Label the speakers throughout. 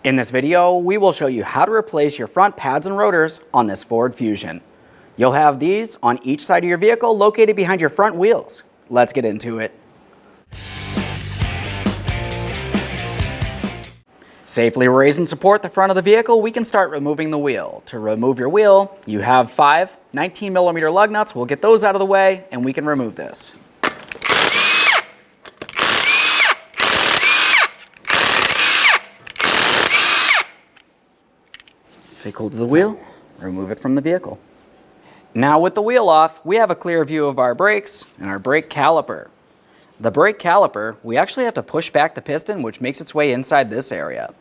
Speaker 1: In this video, we will show you how to replace your front pads and rotors on this Ford Fusion. You'll have these on each side of your vehicle located behind your front wheels. Let's get into it. Safely raise and support the front of the vehicle, we can start removing the wheel. To remove your wheel, you have 5 19mm lug nuts. We'll get those out of the way and we can remove this. Take hold of the wheel, remove it from the vehicle. Now with the wheel off, we have a clear view of our brakes and our brake caliper. The brake caliper, we actually have to push back the piston, which makes its way inside this area.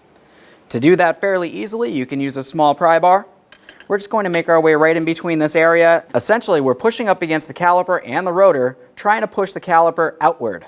Speaker 1: To do that fairly easily, you can use a small pry bar. We're just going to make our way right in between this area. Essentially, we're pushing up against the caliper and the rotor, trying to push the caliper outward.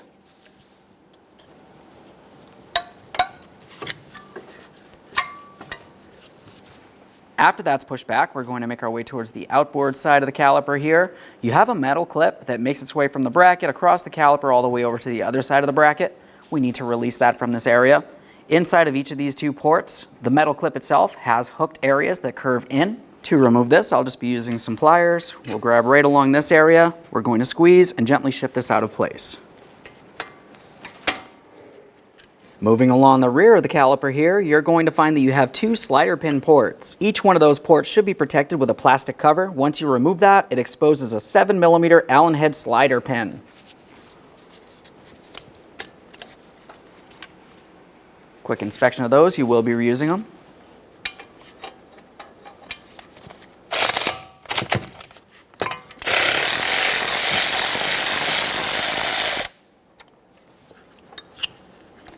Speaker 1: After that's pushed back, we're going to make our way towards the outboard side of the caliper here. You have a metal clip that makes its way from the bracket across the caliper all the way over to the other side of the bracket. We need to release that from this area. Inside of each of these two ports, the metal clip itself has hooked areas that curve in. To remove this, I'll just be using some pliers. We'll grab right along this area. We're going to squeeze and gently shift this out of place. Moving along the rear of the caliper here, you're going to find that you have 2 slider pin ports. Each one of those ports should be protected with a plastic cover. Once you remove that, it exposes a 7mm Allen head slider pin. Quick inspection of those, you will be reusing them.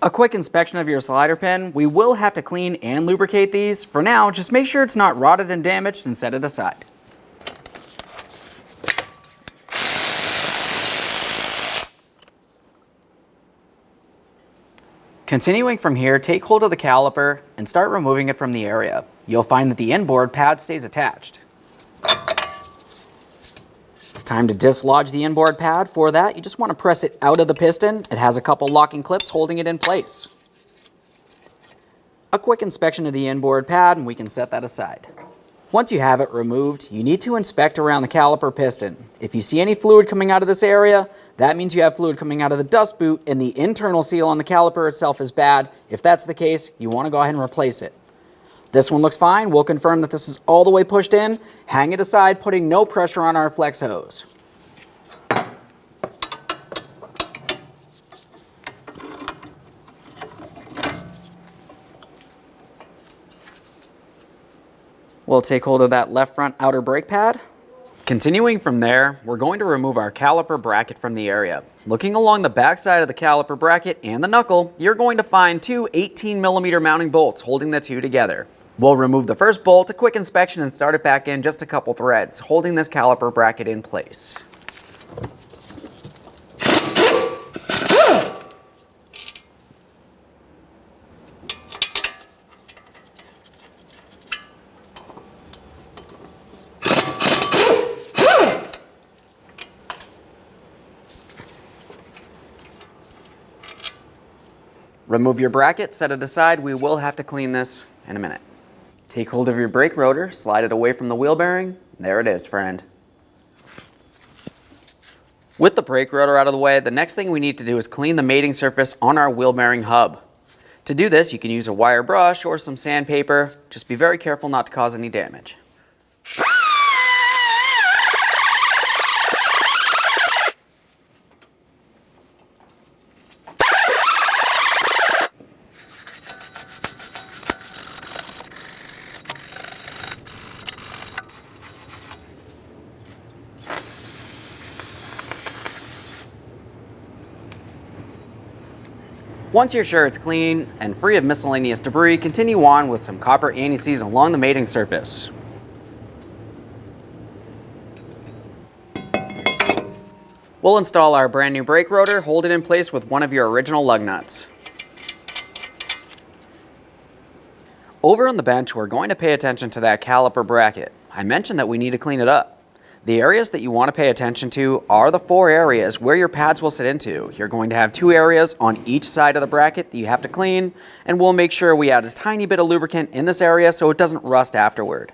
Speaker 1: A quick inspection of your slider pin. We will have to clean and lubricate these. For now, just make sure it's not rotted and damaged and set it aside. Continuing from here, take hold of the caliper and start removing it from the area. You'll find that the inboard pad stays attached. It's time to dislodge the inboard pad. For that, you just want to press it out of the piston. It has a couple locking clips holding it in place. A quick inspection of the inboard pad and we can set that aside. Once you have it removed, you need to inspect around the caliper piston. If you see any fluid coming out of this area, that means you have fluid coming out of the dust boot and the internal seal on the caliper itself is bad. If that's the case, you want to go ahead and replace it. This one looks fine. We'll confirm that this is all the way pushed in. Hang it aside, putting no pressure on our flex hose. We'll take hold of that left front outer brake pad. Continuing from there, we're going to remove our caliper bracket from the area. Looking along the back side of the caliper bracket and the knuckle, you're going to find 2 18mm mounting bolts holding the two together. We'll remove the first bolt, a quick inspection, and start it back in just a couple threads, holding this caliper bracket in place. Remove your bracket, set it aside. We will have to clean this in a minute. Take hold of your brake rotor, slide it away from the wheel bearing. There it is, friend. With the brake rotor out of the way, the next thing we need to do is clean the mating surface on our wheel bearing hub. To do this, you can use a wire brush or some sandpaper. Just be very careful not to cause any damage. Once you're sure it's clean and free of miscellaneous debris, continue on with some copper anti-seize along the mating surface. We'll install our brand new brake rotor, hold it in place with one of your original lug nuts. Over on the bench, we're going to pay attention to that caliper bracket. I mentioned that we need to clean it up. The areas that you want to pay attention to are the 4 areas where your pads will sit into. You're going to have 2 areas on each side of the bracket that you have to clean, and we'll make sure we add a tiny bit of lubricant in this area so it doesn't rust afterward.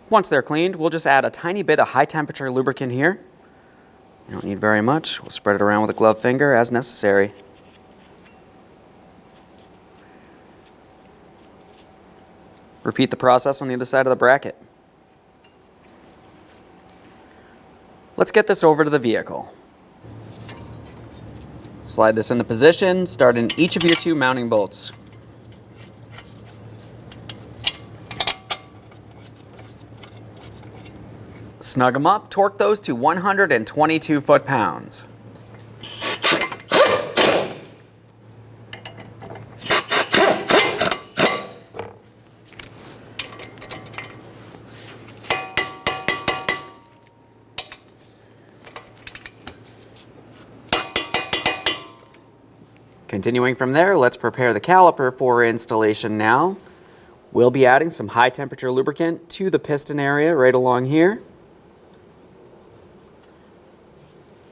Speaker 1: Once they're cleaned, we'll just add a tiny bit of high temperature lubricant here. You don't need very much. We'll spread it around with a gloved finger as necessary. Repeat the process on the other side of the bracket. Let's get this over to the vehicle. Slide this into position, start in each of your 2 mounting bolts. Snug them up, torque those to 122 foot-pounds. Continuing from there, let's prepare the caliper for installation now. We'll be adding some high temperature lubricant to the piston area right along here.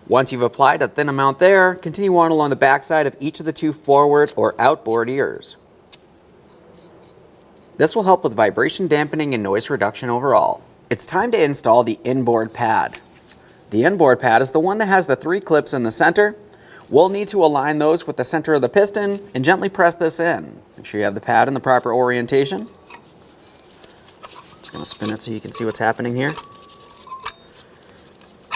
Speaker 1: Once you've applied a thin amount there, continue on along the backside of each of the 2 forward or outboard ears. This will help with vibration dampening and noise reduction overall. It's time to install the inboard pad. The inboard pad is the one that has the 3 clips in the center. We'll need to align those with the center of the piston and gently press this in. Make sure you have the pad in the proper orientation. Just going to spin it so you can see what's happening here.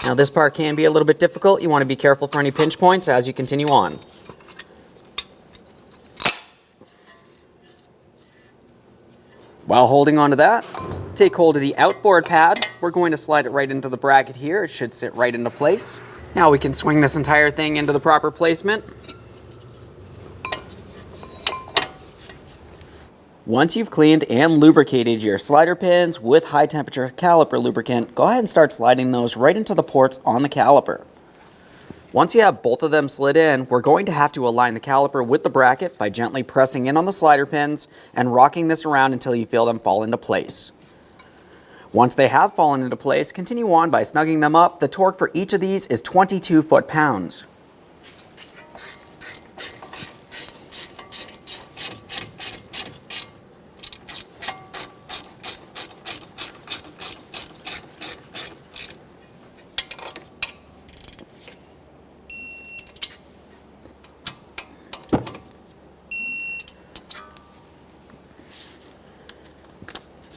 Speaker 1: Now this part can be a little bit difficult. You want to be careful for any pinch points as you continue on. While holding on to that, take hold of the outboard pad. We're going to slide it right into the bracket here. It should sit right into place. Now we can swing this entire thing into the proper placement. Once you've cleaned and lubricated your slider pins with high temperature caliper lubricant, go ahead and start sliding those right into the ports on the caliper. Once you have both of them slid in, we're going to have to align the caliper with the bracket by gently pressing in on the slider pins and rocking this around until you feel them fall into place. Once they have fallen into place, continue on by snugging them up. The torque for each of these is 22 foot-pounds.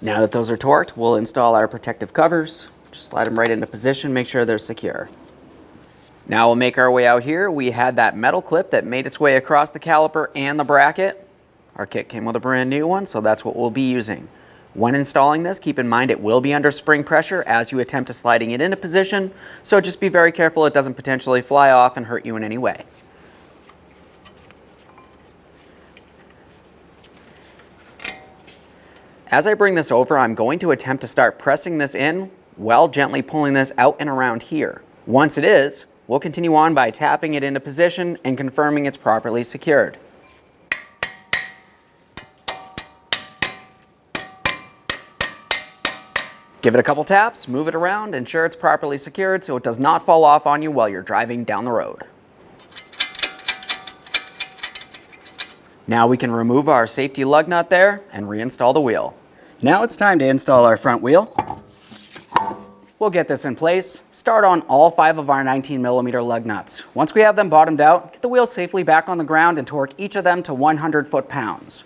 Speaker 1: Now that those are torqued, we'll install our protective covers. Just slide them right into position, make sure they're secure. Now we'll make our way out here. We had that metal clip that made its way across the caliper and the bracket. Our kit came with a brand new one, so that's what we'll be using. When installing this, keep in mind it will be under spring pressure as you attempt to sliding it into position, so just be very careful it doesn't potentially fly off and hurt you in any way. As I bring this over, I'm going to attempt to start pressing this in while gently pulling this out and around here. Once it is, we'll continue on by tapping it into position and confirming it's properly secured. Give it a couple taps, move it around, ensure it's properly secured so it does not fall off on you while you're driving down the road. Now we can remove our safety lug nut there and reinstall the wheel. Now it's time to install our front wheel. We'll get this in place. Start on all 5 of our 19mm lug nuts. Once we have them bottomed out, get the wheel safely back on the ground and torque each of them to 100 foot-pounds.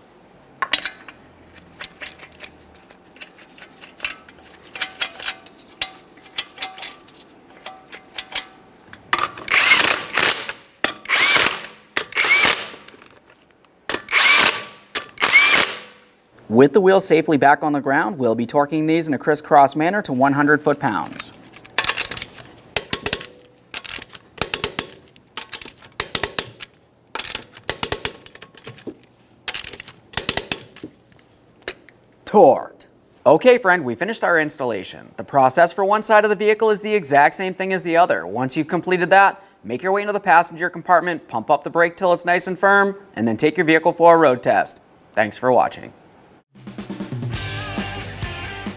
Speaker 1: With the wheel safely back on the ground, we'll be torquing these in a crisscross manner to 100 foot-pounds. Torqued. Okay, friend, we finished our installation. The process for one side of the vehicle is the exact same thing as the other. Once you've completed that, make your way into the passenger compartment, pump up the brake till it's nice and firm, and then take your vehicle for a road test. Thanks for watching.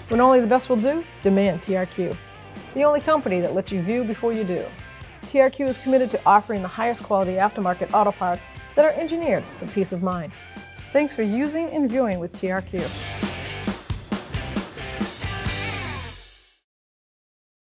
Speaker 2: When only the best will do, demand TRQ. The only company that lets you view before you do. TRQ is committed to offering the highest quality aftermarket auto parts that are engineered for peace of mind. Thanks for using and viewing with TRQ.